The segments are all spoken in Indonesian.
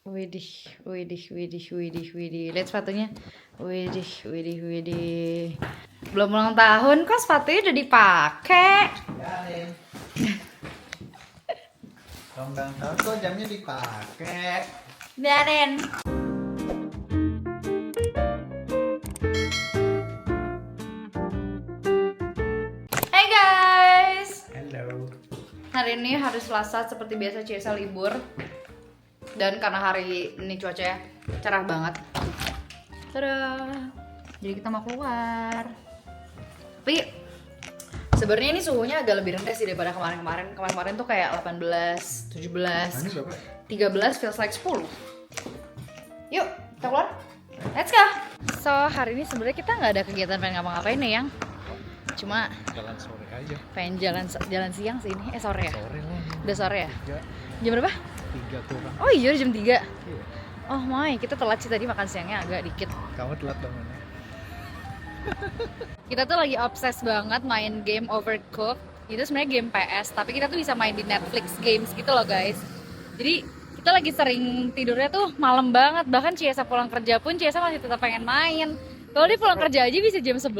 Widih, widih, widih, widih, widih. Lihat sepatunya. Widih, widih, widih. Belum ulang tahun kok sepatunya udah dipakai. Biarin. Ulang tahun kok jamnya dipakai. Biarin. Hey guys. Hello. Hari ini hari Selasa seperti biasa Ciesa libur. Dan karena hari ini cuacanya cerah banget. Tada. Jadi kita mau keluar. Tapi sebenarnya ini suhunya agak lebih rendah sih daripada kemarin-kemarin. Kemarin-kemarin tuh kayak 18, 17, 13 feels like 10. Yuk, kita keluar. Let's go. So, hari ini sebenarnya kita nggak ada kegiatan pengen ngapa-ngapain nih, Yang. Cuma Jalan sore aja. pengen jalan siang sih ini. Sore ya? Sore lah. Udah sore ya? 3, Jam berapa? 3 kurang. Oh iya, jam 3. Iya. Oh my, kita telat sih tadi makan siangnya agak dikit. Kamu telat bangunnya. Kita tuh lagi obses banget main game Overcooked. Itu sebenarnya game PS, tapi kita tuh bisa main di Netflix games gitu loh guys. Jadi kita lagi sering tidurnya tuh malam banget. Bahkan Ciesa pulang kerja pun Ciesa masih tetap pengen main. Kalau dia pulang kerja aja bisa jam 11,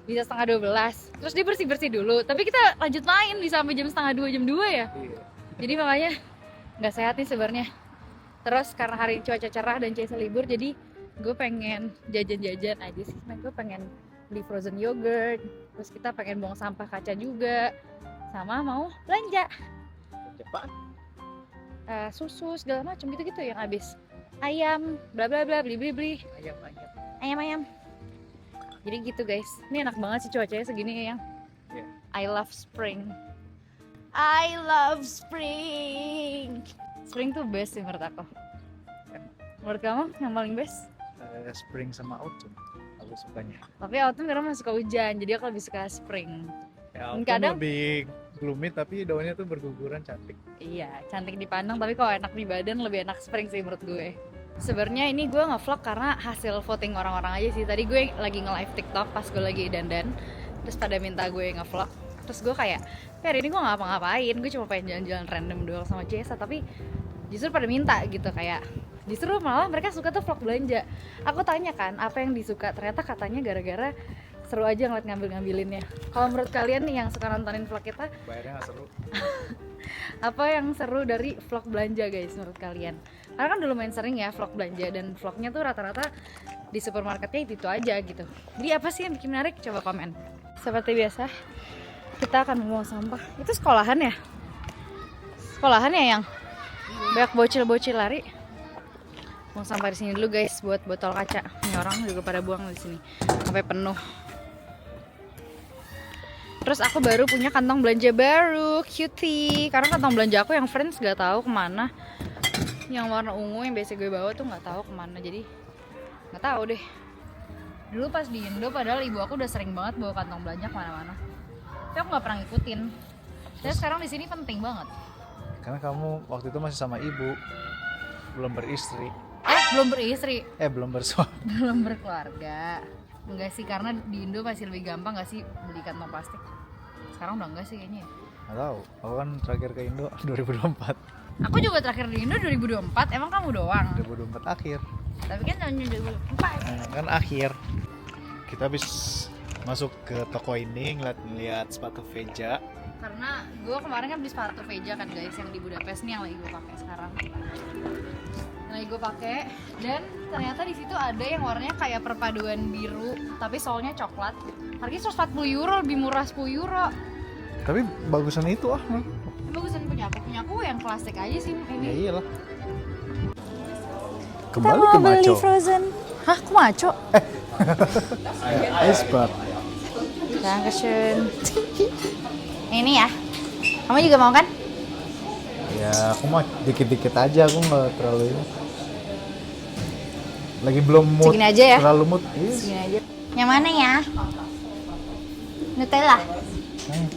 bisa setengah 12. Terus dia bersih-bersih dulu. Tapi kita lanjut main bisa sampai jam setengah 2, jam 2 ya. Iya. Jadi makanya nggak sehat nih sebenarnya. Terus karena hari ini cuaca cerah dan Ciesa libur, jadi gue pengen jajan-jajan aja sih. Nah, gue pengen beli frozen yogurt. Terus kita pengen buang sampah kaca juga. Sama mau belanja Cepat. susu segala macam gitu-gitu yang habis. Ayam, bla bla bla, beli. Ayam. Jadi gitu guys. Ini enak banget sih cuacanya segini ya, Yang. Iya. I love spring. I love spring. Spring tuh best sih menurut aku. Menurut kamu yang paling best? Spring sama autumn. Aku sukanya. Tapi autumn karena masih suka hujan, jadi aku lebih suka spring. Ya, autumn autumn lebih gloomy tapi daunnya tuh berguguran cantik. Iya, cantik dipandang, tapi kalau enak di badan lebih enak spring sih menurut gue. Sebenarnya ini gue nge-vlog karena hasil voting orang-orang aja sih. Tadi gue lagi nge-live TikTok pas gue lagi dandan, terus pada minta gue nge-vlog. Terus gue kayak, hari ini gue gak ngapa-ngapain, gue cuma pengen jalan-jalan random doang sama Ciesa. Tapi justru pada minta gitu, kayak justru malah mereka suka tuh vlog belanja. Aku tanya kan, apa yang disuka, ternyata katanya gara-gara seru aja ngeliat ngambil-ngambilinnya. Kalau menurut kalian nih yang suka nontonin vlog kita, Bayarnya gak seru. apa yang seru dari vlog belanja guys menurut kalian? Karena kan dulu main sering ya vlog belanja, dan vlognya tuh rata-rata di supermarketnya itu aja gitu. Jadi apa sih yang bikin menarik? Coba komen. Seperti biasa, kita akan membuang sampah. Itu sekolahan ya? Sekolahan ya Yang? Banyak bocil-bocil lari. Buang sampah di sini dulu guys buat botol kaca. Ini orang juga pada buang di sini sampai penuh. Terus aku baru punya kantong belanja baru, cutie. Karena kantong belanja aku yang Friends gak tahu kemana. Yang warna ungu yang biasa gue bawa tuh nggak tahu kemana. Jadi nggak tahu deh. Dulu pas di Indo, padahal ibu aku udah sering banget bawa kantong belanja kemana-mana. Tapi aku nggak pernah ngikutin. Terus sekarang di sini penting banget. Karena kamu waktu itu masih sama ibu, belum beristri. Belum beristri, Belum bersuami. belum berkeluarga. Enggak sih, karena di Indo masih lebih gampang nggak sih beli kantong plastik. Sekarang udah enggak sih kayaknya. Gak tahu. Aku kan terakhir ke Indo 2024. Aku juga terakhir di Indo 2024. Emang kamu doang? 2024 akhir. Tapi kan tahun 2024. Kan akhir. Kita habis masuk ke toko ini ngeliat sepatu Veja. Karena gue kemarin kan beli sepatu Veja kan guys, yang di Budapest nih yang lagi gue pakai sekarang. Yang lagi gue pakai, dan ternyata di situ ada yang warnanya kayak perpaduan biru tapi soalnya coklat. Harganya 140 euro, lebih murah 10 euro. Tapi bagusan itu Bagusan punya aku yang klasik aja sih ini. Ya iyalah. Kita Kembali mau ke beli Maco. Frozen. Hah, kok Maco? Iceberg. Dankeschön. Ini ya. Kamu juga mau kan? Ya aku mah dikit-dikit aja, aku nggak terlalu ini. Lagi belum mood. Segini aja ya? Terlalu mood. Yes. Segini aja. Yang mana ya? Nutella.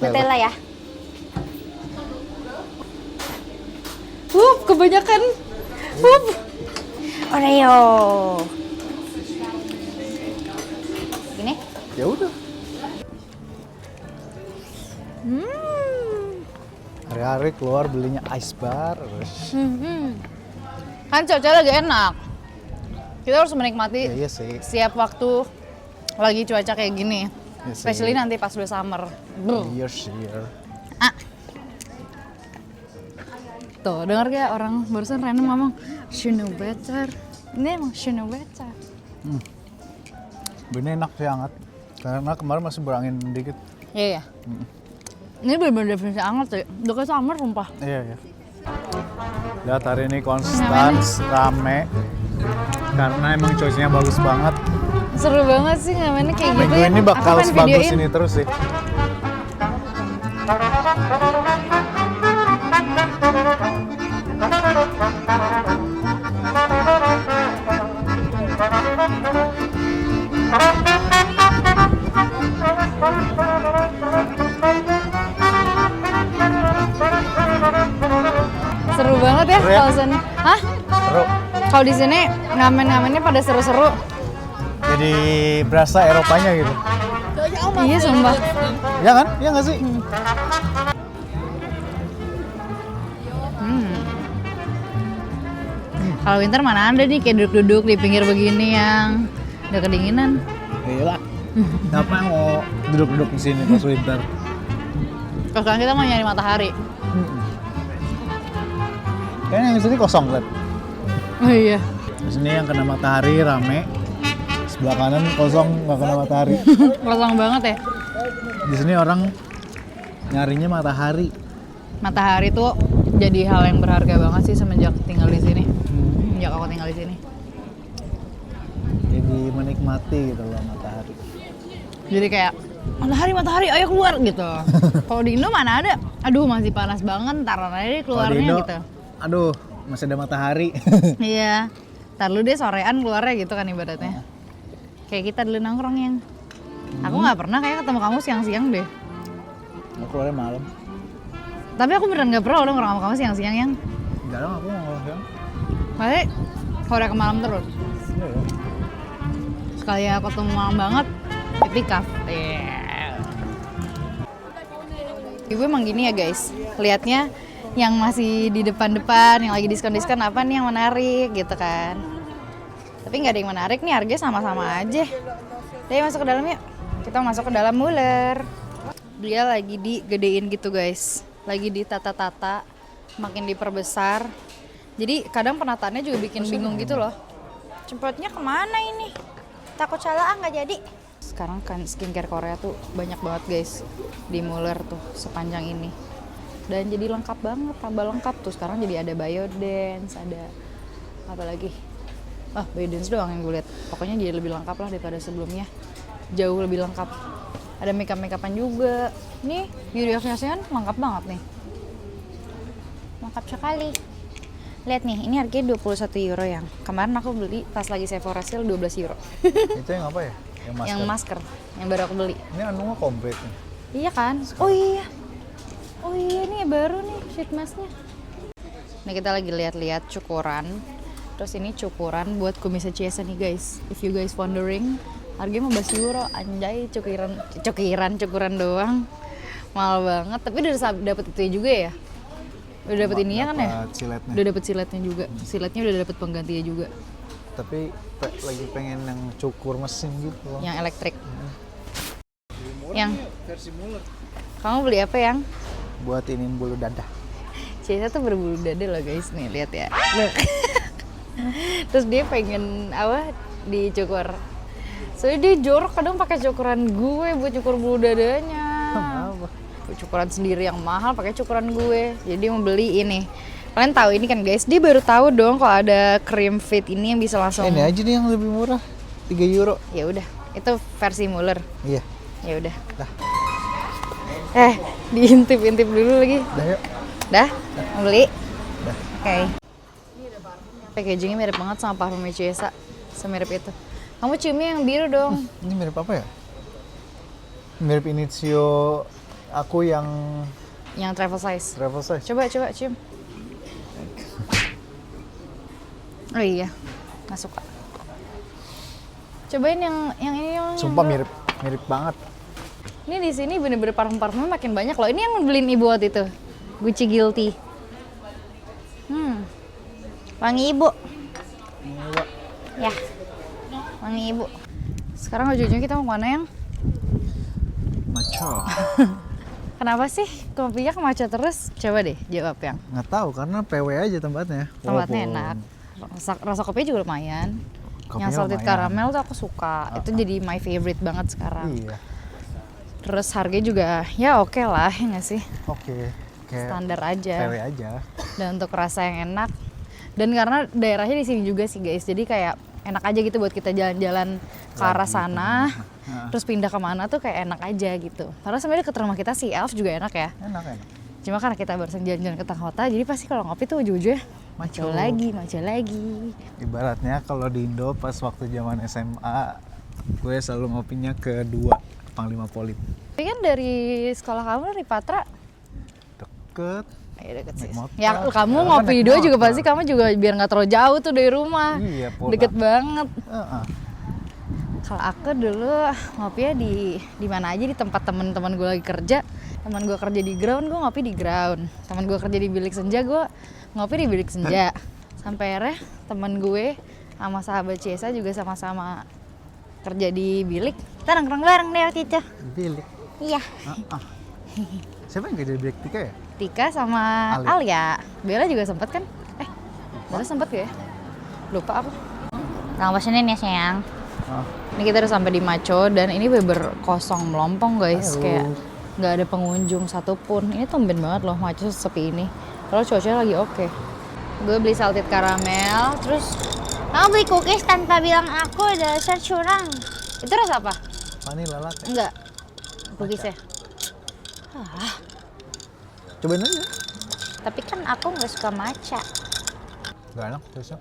Nutella ya. Kebanyakan. Oreo. Gini? Ya udah. Hmm. Hari-hari keluar belinya ice bar. Hmm. Kan cuaca lagi enak. Kita harus menikmati Iya sih. setiap waktu lagi cuaca kayak gini. Iya sih. Especially nanti pas udah summer. Bro. Iya sih. Ah. Tuh, denger gak orang barusan random ngomong should know better. Ini emang should know better. Ini enak sih hangat. Karena kemarin masih berangin dikit. Iya, iya. Ini bener-bener definisi hangat sih. Udah kayak summer sumpah. Iya, iya. Lihat hari ini konstan, rame. Karena emang cuacanya bagus banget. Seru banget sih ngamennya kayak gitu Minggu ya. ini bakal Aku pengen sebagus videoin. ini terus sih. Seru banget ya Seru ya? kalau sini. Hah? Seru. Kalau di sini ngamen-ngamennya pada seru-seru. Jadi berasa Eropanya gitu. Iya sumpah. Ya kan? Ya nggak sih? Kalau winter mana ada nih kayak duduk-duduk di pinggir begini yang udah kedinginan. Iyalah. Ngapain mau duduk-duduk di sini pas winter? Kalau sekarang kita mau nyari matahari. Kayaknya yang di sini kosong kan? Oh iya. Di sini yang kena matahari rame. Sebelah kanan kosong nggak kena matahari. Kosong banget ya. Di sini orang nyarinya matahari. Matahari tuh jadi hal yang berharga banget sih semenjak tinggal di sini. Semenjak aku tinggal di sini. Jadi menikmati gitu loh matahari. Jadi kayak matahari, ayo keluar gitu. Kalau di Indo mana ada? Aduh masih panas banget, ntar aja Kalau di keluarnya Indo, gitu. aduh masih ada matahari. Iya. Ntar lu deh sorean keluarnya gitu kan ibaratnya. Kayak kita dulu nongkrong yang. Aku nggak pernah kayak ketemu kamu siang-siang deh. Aku keluarnya malam. Tapi aku beneran nggak pernah udah nongkrong sama kamu siang-siang yang. Enggak dong, aku mau siang. Pasti sore ke malam terus. Iya ya. Sekali aku ketemu malam banget, pick up. Ibu emang gini ya guys, liatnya yang masih di depan-depan, yang lagi diskon-diskon apa nih yang menarik gitu kan. Tapi nggak ada yang menarik nih, harganya sama-sama aja. Jadi masuk ke dalam yuk, kita masuk ke dalam Muller. Dia lagi digedein gitu guys, lagi ditata-tata, makin diperbesar. Jadi kadang penataannya juga bikin bingung gitu loh. Cempotnya kemana ini? Takut salah nggak jadi. Sekarang kan skincare Korea tuh banyak banget guys di Muller tuh sepanjang ini. Dan jadi lengkap banget, tambah lengkap tuh. Sekarang jadi ada Biodance, ada apa lagi? Biodance doang yang gue lihat. Pokoknya jadi lebih lengkap lah daripada sebelumnya. Jauh lebih lengkap. Ada makeup-makeupan juga. Nih, Beauty of Nation lengkap banget nih. Lengkap sekali. Lihat nih, ini harganya 21 euro yang. Kemarin aku beli pas lagi Sephora sale 12 euro. Itu yang apa ya? Yang masker. Yang masker, yang baru aku beli. Ini anu komplit nih. Iya kan? Oh iya. Oh iya, ini baru nih sheet masknya. Nah kita lagi lihat-lihat cukuran. Terus ini cukuran buat kumisnya Ciesa nih guys. If you guys wondering, harganya 15 euro. Anjay, cukuran doang. Mahal banget. Tapi udah dapet itu juga ya? Udah dapet ininya kan ya? Siletnya. Udah dapet siletnya juga. Siletnya udah dapet penggantinya juga. Tapi lagi pengen yang cukur mesin gitu loh. Yang elektrik. Yang versi Muller. kamu beli apa yang? Buat ini bulu dada. Ciesa tuh berbulu dada loh guys, nih lihat ya. Terus dia pengen apa? Dicukur. Soalnya dia jorok kadang pakai cukuran gue buat cukur bulu dadanya. Apa? Cukuran sendiri yang mahal pakai cukuran gue. Jadi mau beli ini. Kalian tahu ini kan guys, dia baru tahu dong kalau ada cream fit ini yang bisa langsung. Ini aja nih yang lebih murah. 3 euro. Ya udah, itu versi Muller. Iya. Ya udah. Dah. Diintip-intip dulu lagi. Dah yuk. Dah? Mau beli? Dah. Oke. Packagingnya mirip banget sama parfum Ciesa. Semirip itu. Kamu ciumnya yang biru dong. Ini mirip apa ya? Mirip Initio aku yang Yang travel size. travel size. Coba cium. Oh iya, nggak suka. Cobain yang ini yang. Sumpah mirip banget. Ini di sini bener-bener parfum-parfumnya makin banyak loh. Ini yang beliin ibu waktu itu, Gucci Guilty. Wangi ibu. Ya. Wangi ibu. Sekarang ujung-ujungnya kita mau kemana yang? Maco. Kenapa sih kopinya ke Maco terus? Coba deh jawab yang. Nggak tahu karena PW aja tempatnya. Tempatnya Walaupun enak. Rasa kopinya juga lumayan. kopinya Yang salted lumayan. caramel tuh aku suka. Itu jadi my favorite banget sekarang. Iya. Terus harganya juga ya oke lah, ya nggak sih? Oke. Kayak Standar aja. PW aja. Dan untuk rasa yang enak. Dan karena daerahnya di sini juga sih guys, jadi kayak enak aja gitu buat kita jalan-jalan ke arah sana. Terus pindah kemana tuh kayak enak aja gitu. Karena sebenarnya deket rumah kita si Elf juga enak ya. Enak. Cuma karena kita barusan jalan-jalan ke tengah kota, jadi pasti kalau ngopi tuh ujung-ujungnya maco lagi. Ibaratnya kalau di Indo pas waktu zaman SMA, gue selalu ngopinya ke 2 Panglima Polim. Tapi kan dari sekolah kamu dari Patra, Deket. ya deket sih. Naik motor. Ya kamu Ya, ngopi naik dua juga motor. pasti kamu juga biar nggak terlalu jauh tuh dari rumah. Iya, pulang. Deket banget. Heeh. Kalau aku dulu ngopinya di mana aja, di tempat teman-teman gue lagi kerja. Teman gue kerja di ground, gue ngopi di ground. Teman gue kerja di bilik senja, gue ngopi di bilik senja. Sampai akhirnya teman gue sama sahabat Ciesa juga sama-sama kerja di bilik. Kita nongkrong bareng deh waktu itu. Di bilik. Iya. Siapa yang kerja di bilik Tika ya? Tika sama Alia. Bella juga sempet kan? Bella sempet gak ya? Lupa aku. Nah, pesenin ya sayang. Ini kita udah sampai di Maco dan ini bener kosong melompong guys. Halo. Kayak nggak ada pengunjung satupun. Ini tumben banget loh Maco sepi ini. Kalau cuacanya lagi oke. Gue beli salted caramel, terus kamu beli cookies tanpa bilang aku, dasar curang. Itu rasa apa? Vanilla latte. Enggak. Cookiesnya. Cobain aja. Tapi kan aku nggak suka matcha. Gak enak terusnya.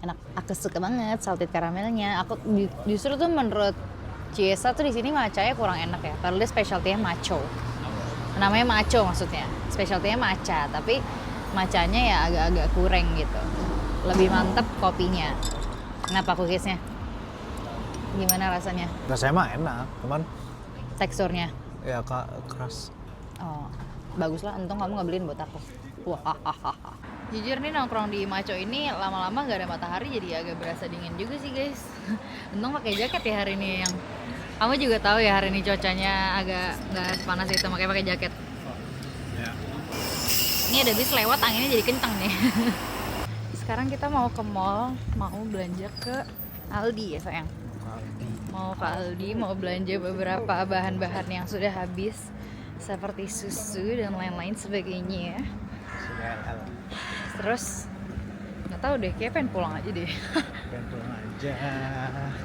Enak, aku suka banget salted karamelnya. Aku justru tuh menurut Ciesa tuh di sini matchanya kurang enak ya. Padahal dia specialty-nya macho. Namanya macho maksudnya. Specialty-nya matcha, tapi matchanya ya agak-agak kurang gitu. Lebih mantep kopinya. Kenapa cookiesnya? Gimana rasanya? Rasanya mah enak, cuman Teksturnya? ya keras. Oh, bagus lah. Untung kamu nggak beliin buat aku. Wah. Jujur nih nongkrong di Maco ini lama-lama nggak ada matahari jadi agak berasa dingin juga sih guys. Untung pakai jaket ya hari ini yang. Kamu juga tahu ya hari ini cuacanya agak nggak sepanas itu makanya pakai jaket. Ini ada bis lewat anginnya jadi kencang nih. Sekarang kita mau ke mall, mau belanja ke Aldi ya sayang. Mau ke Aldi, mau belanja beberapa bahan-bahan yang sudah habis seperti susu dan lain-lain sebagainya. Terus nggak tahu deh, kayak pengen pulang aja deh. Pengen pulang aja.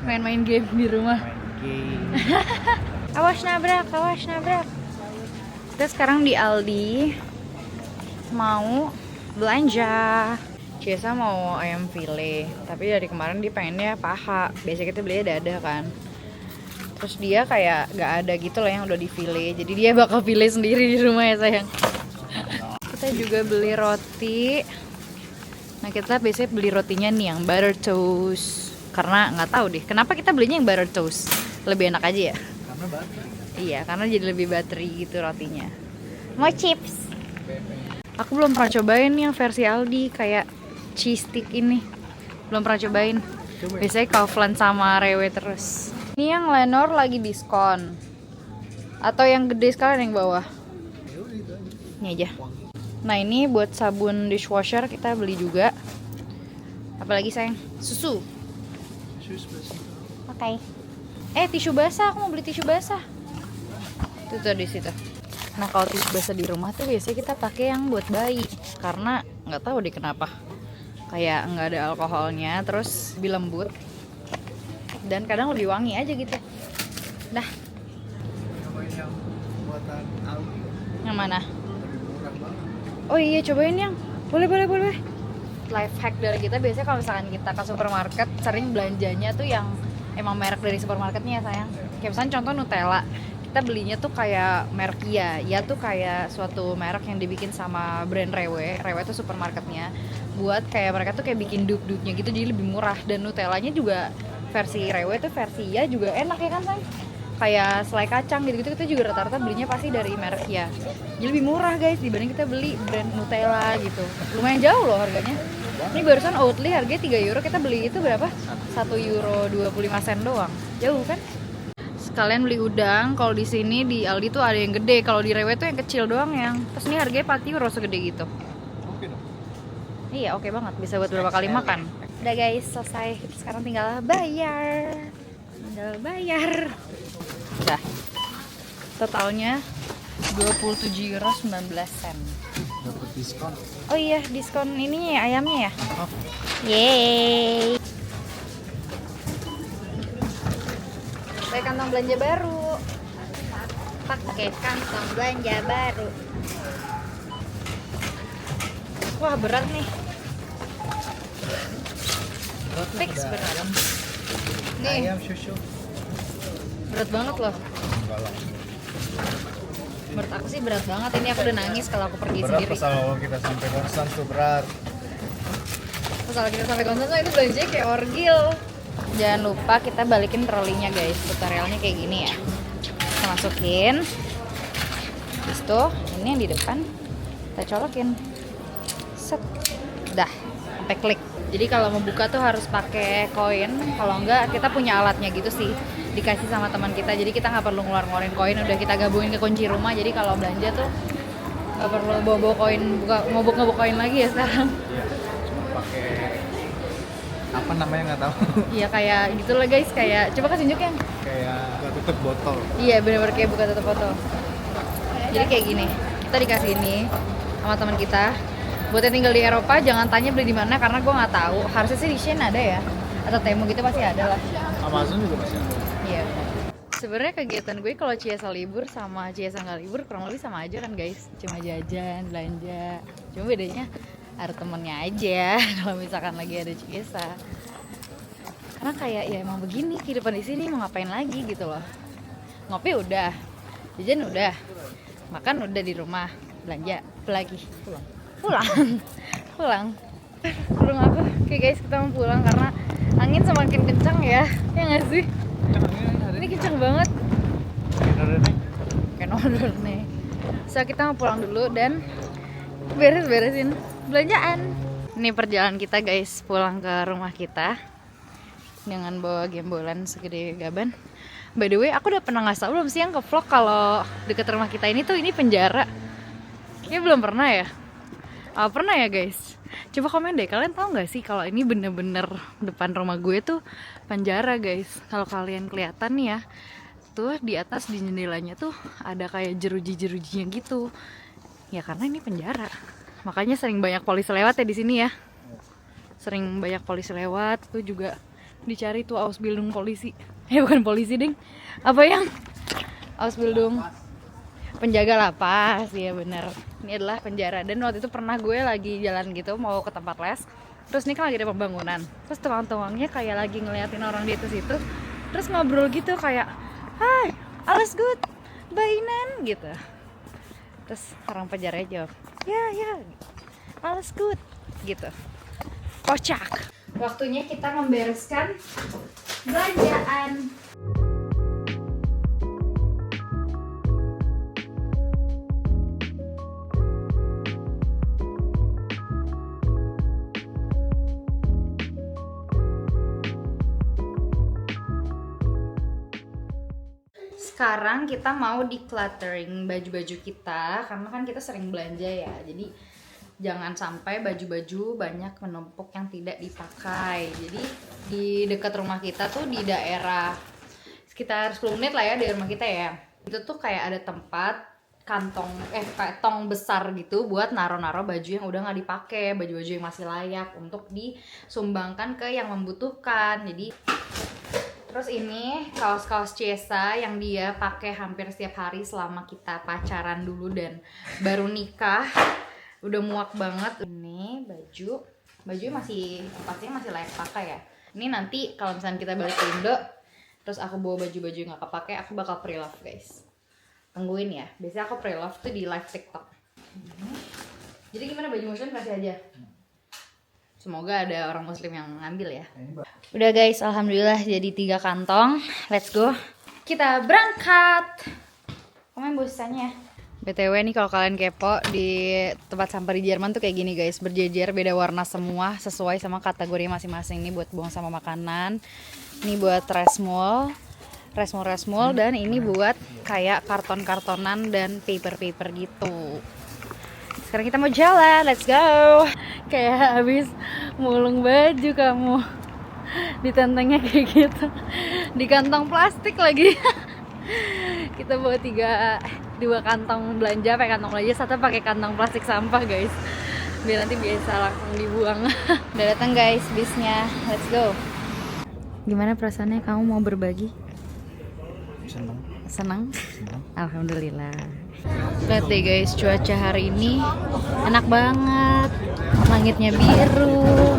Main-main game di rumah. Main game. Awas nabrak. Kita sekarang di Aldi mau belanja. Ciesa mau ayam file, tapi dari kemarin dia pengennya paha. Biasanya kita belinya dada kan. Terus dia kayak gak ada gitu loh yang udah di file. Jadi dia bakal file sendiri di rumah ya sayang. Kita juga beli roti. Nah kita biasanya beli rotinya nih yang butter toast. Karena nggak tahu deh, kenapa kita belinya yang butter toast? Lebih enak aja ya? Karena baterai. Iya, karena jadi lebih buttery gitu rotinya. Mau chips? Aku belum pernah cobain yang versi Aldi kayak cheese stick ini. Belum pernah cobain. Biasanya Kaufland sama Rewe terus. Ini yang Lenor lagi diskon. Atau yang gede sekalian yang bawah. Ini aja. Nah ini buat sabun dishwasher kita beli juga. Apalagi sayang? Susu. Oke. Tisu basah, aku mau beli tisu basah. Itu tuh di situ. Nah kalau tisu basah di rumah tuh biasanya kita pakai yang buat bayi karena nggak tahu deh kenapa. Kayak nggak ada alkoholnya, terus lebih lembut dan kadang lebih wangi aja gitu. Nah. Cobain yang buatan Aldi. Yang mana? Murah banget. Oh iya cobain yang. Boleh. Life hack dari kita biasanya kalau misalkan kita ke supermarket sering belanjanya tuh yang emang merek dari supermarketnya sayang. Kayak misalnya contoh Nutella, kita belinya tuh kayak merek ya tuh kayak suatu merek yang dibikin sama brand Rewe tuh supermarketnya. Buat kayak mereka tuh kayak bikin dup-dupnya gitu jadi lebih murah dan Nutellanya juga versi Rewe tuh versi ya juga enak ya kan sayang. kayak selai kacang gitu-gitu kita juga rata-rata belinya pasti dari merek ya. Jadi lebih murah guys dibanding kita beli brand Nutella gitu. Lumayan jauh loh harganya. Ini barusan Oatly harganya 3 euro, kita beli itu berapa? 1 euro 25 sen doang. Jauh kan? Sekalian beli udang. Kalau di sini di Aldi tuh ada yang gede, kalau di Rewe tuh yang kecil doang yang. Terus ini harganya 4 euro segede gitu. Oke dong. Iya, oke banget. Bisa buat berapa kali makan. Udah guys, selesai. Sekarang tinggal bayar. Udah. Totalnya 27 euro 19 sen. Dapat diskon. Oh iya, diskon ininya ya, ayamnya ya? Oh. Yeay. Pakai kantong belanja baru. Pakai kantong belanja baru. Wah, berat nih. Fix berat. Nih, Ayam susu. berat banget loh. Enggak lah. Menurut aku sih berat banget. Ini aku udah nangis kalau aku pergi Berat sendiri. pas kita sampai kosan tuh berat. Kalau kita sampai konsen tuh itu belanja kayak orgil. Jangan lupa kita balikin trolinya guys. Tutorialnya kayak gini ya. Kita masukin. Terus tuh ini yang di depan kita colokin. Set. Dah, sampai klik. Jadi kalau mau buka tuh harus pakai koin. Kalau enggak kita punya alatnya gitu sih. Dikasih sama teman kita. Jadi kita nggak perlu ngeluarin koin. Udah kita gabungin ke kunci rumah. Jadi kalau belanja tuh nggak perlu bawa koin, ngobok koin lagi ya sekarang. Iya. Cuma pakai apa namanya nggak tahu. Iya kayak gitu lah guys. Kayak coba kasih tunjuk yang. Kayak nggak tutup botol. Iya benar-benar kayak buka tutup botol. Jadi kayak gini. Kita dikasih ini sama teman kita. Buat yang tinggal di Eropa jangan tanya beli di mana karena gue nggak tahu. Harusnya sih di Shein ada ya. Atau Temu gitu pasti ada lah. Amazon juga masih ada. Iya. Sebenarnya kegiatan gue kalau Ciesa libur sama Ciesa nggak libur kurang lebih sama aja kan guys. Cuma jajan, belanja. Cuma bedanya ada temennya aja kalau misalkan lagi ada Ciesa. Karena kayak ya emang begini kehidupan di sini mau ngapain lagi gitu loh. Ngopi udah, jajan udah, makan udah di rumah, belanja apa lagi? Pulang. Pulang apa? Oke guys kita mau pulang karena angin semakin kencang ya nggak sih? Ini kencang banget. Kayak nodol nih. So kita mau pulang dulu dan beresin belanjaan. Ini perjalanan kita guys pulang ke rumah kita dengan bawa gembolan segede gaban. By the way, aku udah pernah ngasih belum sih yang ke vlog kalau deket rumah kita ini tuh ini penjara? Kayaknya belum pernah ya. Pernah ya guys. Coba komen deh, kalian tahu nggak sih kalau ini bener-bener depan rumah gue tuh penjara guys. Kalau kalian kelihatan nih ya, tuh di atas di jendelanya tuh ada kayak jeruji-jerujinya gitu. Ya karena ini penjara. Makanya sering banyak polisi lewat ya di sini ya. Sering banyak polisi lewat, tuh juga dicari tuh Ausbildung polisi. Bukan polisi ding. Apa yang? Ausbildung penjaga lapas, ya bener. Ini adalah penjara. Dan waktu itu pernah gue lagi jalan gitu mau ke tempat les. Terus ini kan lagi ada pembangunan. Terus tukang-tukangnya kayak lagi ngeliatin orang di atas itu. Terus ngobrol gitu kayak, "Hai, alles good, bainan," gitu. Terus orang penjara jawab, ya, alles good, gitu. Kocak. Waktunya kita membereskan belanjaan. Sekarang kita mau decluttering baju-baju kita karena kan kita sering belanja ya. Jadi jangan sampai baju-baju banyak menumpuk yang tidak dipakai. Jadi di dekat rumah kita tuh di daerah sekitar 10 menit lah ya dari rumah kita ya. Itu tuh kayak ada tempat kantong kayak tong besar gitu buat naro-naro baju yang udah nggak dipakai, baju-baju yang masih layak untuk disumbangkan ke yang membutuhkan. Jadi terus ini kaos-kaos Ciesa yang dia pakai hampir setiap hari selama kita pacaran dulu dan baru nikah. Udah muak banget. Ini baju masih pastinya masih layak pakai ya. Ini nanti kalau misalnya kita balik ke Indo terus aku bawa baju-baju yang gak kepake, aku bakal pre-love guys. Tungguin ya. Biasanya aku pre-love tuh di live TikTok. Jadi gimana baju muslim kasih aja. Semoga ada orang muslim yang ngambil ya. Udah guys, alhamdulillah jadi 3 kantong. Let's go. Kita berangkat. Komen busanya. BTW nih kalau kalian kepo, di tempat sampah di Jerman tuh kayak gini guys, berjejer, beda warna semua sesuai sama kategori masing-masing. Nih buat buang sama makanan, ini buat resmol, dan ini buat kayak karton-kartonan dan paper-paper gitu. Sekarang kita mau jalan, let's go. Kayak habis mulung baju kamu, ditentengnya kayak gitu, di kantong plastik lagi. Kita bawa 2 kantong belanja, pakai kantong belanja, satu pakai kantong plastik sampah guys, biar nanti biasa langsung dibuang. Udah datang guys bisnya, let's go. Gimana perasaannya kamu mau berbagi? Senang? Alhamdulillah. Lihat deh guys, cuaca hari ini enak banget, langitnya biru,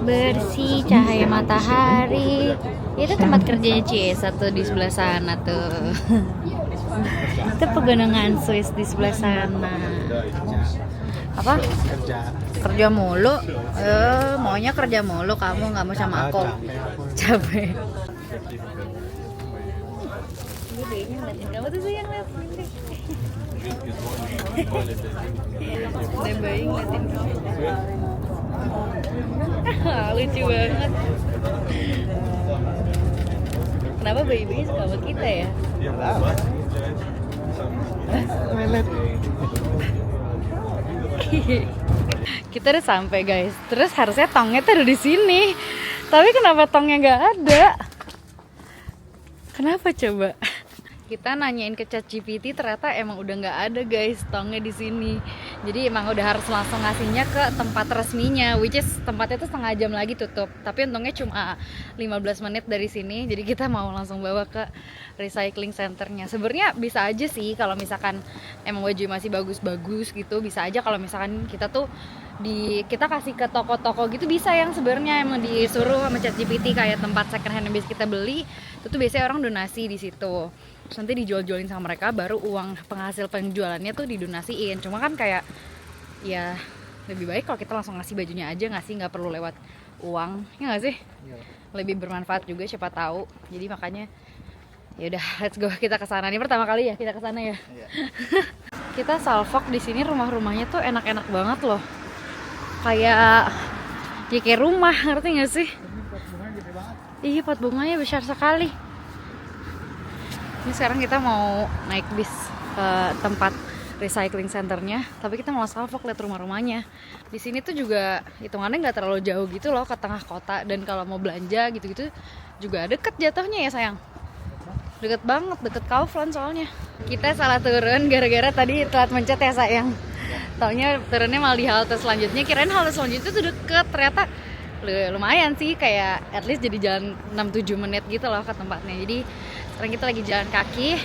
bersih, cahaya matahari. Itu tempat kerjanya Ciesa tuh di sebelah sana tuh. Itu pegunungan Swiss di sebelah sana. Apa? Kerja mulu. Maunya kerja mulu, kamu nggak mau sama aku. Capek. Ini bayinya ngeliatin kamu tuh sayang, liat. Ada bayi ngeliatin kamu. Lucu banget. Kenapa bayi-bayi suka sama kita ya? Kita udah sampai guys. Terus harusnya tongnya tuh ada di sini. Tapi kenapa tongnya nggak ada? Kenapa coba? Kita nanyain ke ChatGPT, ternyata emang udah nggak ada guys tongnya di sini. Jadi emang udah harus langsung ngasihnya ke tempat resminya, which is tempatnya tuh setengah jam lagi tutup. Tapi untungnya cuma 15 menit dari sini, jadi kita mau langsung bawa ke recycling centernya. Sebenarnya bisa aja sih kalau misalkan emang baju masih bagus-bagus gitu, bisa aja kalau misalkan kita tuh kita kasih ke toko-toko gitu, bisa yang sebenarnya emang disuruh sama ChatGPT kayak tempat second hand yang biasa kita beli, itu tuh biasanya orang donasi di situ. Terus nanti dijual-jualin sama mereka, baru uang penghasil penjualannya tuh didonasiin. Cuma kan kayak ya lebih baik kalau kita langsung ngasih bajunya aja, nggak perlu lewat uang, ya nggak sih? Iya. Lebih bermanfaat juga, siapa tahu. Jadi makanya ya udah, let's go, kita ke sana. Ini pertama kali ya kita ke sana ya. Iya. Kita salvok di sini, rumah-rumahnya tuh enak-enak banget loh. Kayak ya kayak rumah, ngerti nggak sih? Pot bunganya gede banget. Iya, pot bunganya besar sekali. Ini sekarang kita mau naik bis ke tempat recycling centernya, tapi kita malah salvok lihat rumah-rumahnya. Di sini tuh juga hitungannya nggak terlalu jauh gitu loh, ke tengah kota, dan kalau mau belanja gitu-gitu juga deket jatuhnya ya sayang. Deket banget, deket Kaufland soalnya. Kita salah turun gara-gara tadi telat mencet ya sayang. Taunya turunnya malah di halte selanjutnya, kirain halte selanjutnya tuh deket, ternyata lumayan sih, kayak at least jadi jalan 6-7 menit gitu loh ke tempatnya. Jadi sekarang kita lagi jalan kaki,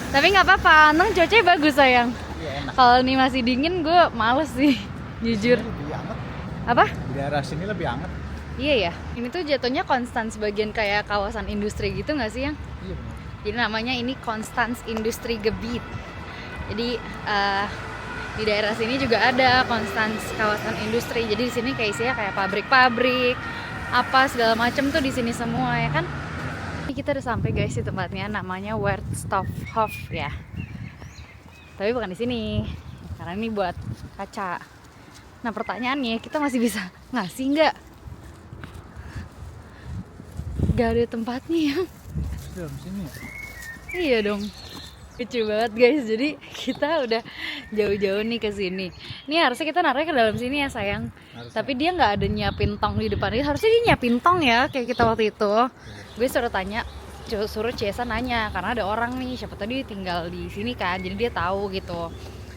tapi nggak apa-apa, untung cuacanya bagus sayang. Ya, kalau ini masih dingin gue males sih, jujur. Lebih anget. Apa? Di daerah sini lebih anget. Iya ya, ini tuh jatuhnya Konstans, bagian kayak kawasan industri gitu nggak sih yang? Iya benar. Jadi namanya ini Konstans Industri Gebiet. Jadi di daerah sini juga ada Konstans kawasan industri. Jadi di sini kayak isinya kayak pabrik-pabrik, apa segala macam tuh di sini semua ya kan. Ini kita udah sampai guys di tempatnya, namanya Wertstoffhof ya. Tapi bukan di sini, karena ini buat kaca. Nah pertanyaannya, kita masih bisa ngasih nggak? Gak ada tempatnya ya. Dalam sini ya? Iya dong. Lucu banget guys, jadi kita udah jauh-jauh nih ke sini. Ini harusnya kita naruhnya ke dalam sini ya sayang. Harusnya. Tapi dia nggak ada nyiapin tong di depan. Harusnya dia nyiapin tong ya, kayak kita waktu itu. Gue suruh Ciesa nanya, karena ada orang nih, siapa tadi tinggal di sini kan, jadi dia tahu gitu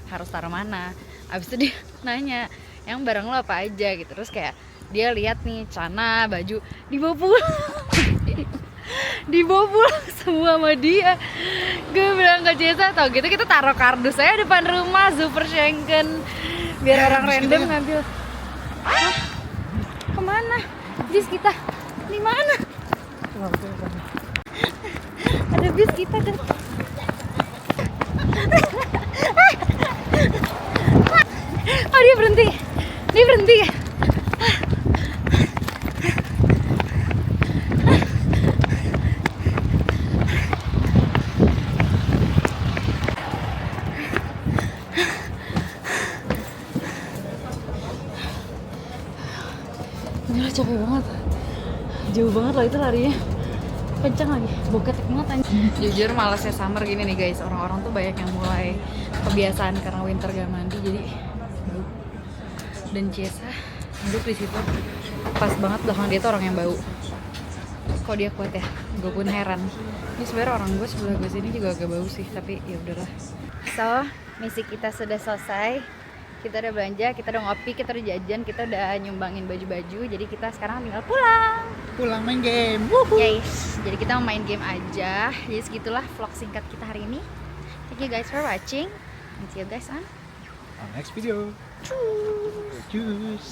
harus taruh mana. Abis itu dia nanya, yang barang lo apa aja gitu. Terus kayak dia lihat nih, celana, baju, dibawa pulang. Dibawa pulang semua sama dia. Gue bilang ke Ciesa, tau gitu kita taruh kardus saya depan rumah, super Schenken, biar orang random ngambil. Hah? Kemana? Bis kita di mana? Ada bis kita dan oh dia berhenti. Gila capek banget. Jauh banget loh itu larinya. Kenceng lagi, boket banget anjing. Jujur malasnya summer gini nih guys, orang-orang tuh banyak yang mulai kebiasaan karena winter gak mandi jadi bau. Dan Ciesa duduk di situ pas banget belakang dia tuh orang yang bau. Kok dia kuat ya? Gue pun heran. Ini sebenarnya orang gue sebelah gue sini juga agak bau sih, tapi ya udahlah. So, misi kita sudah selesai. Kita udah belanja, kita udah ngopi, kita udah jajan, kita udah nyumbangin baju-baju. Jadi kita sekarang tinggal pulang. Pulang main game. Yes, jadi kita mau main game aja. Jadi segitulah vlog singkat kita hari ini. Thank you guys for watching. And see you guys on Next video. Cheers.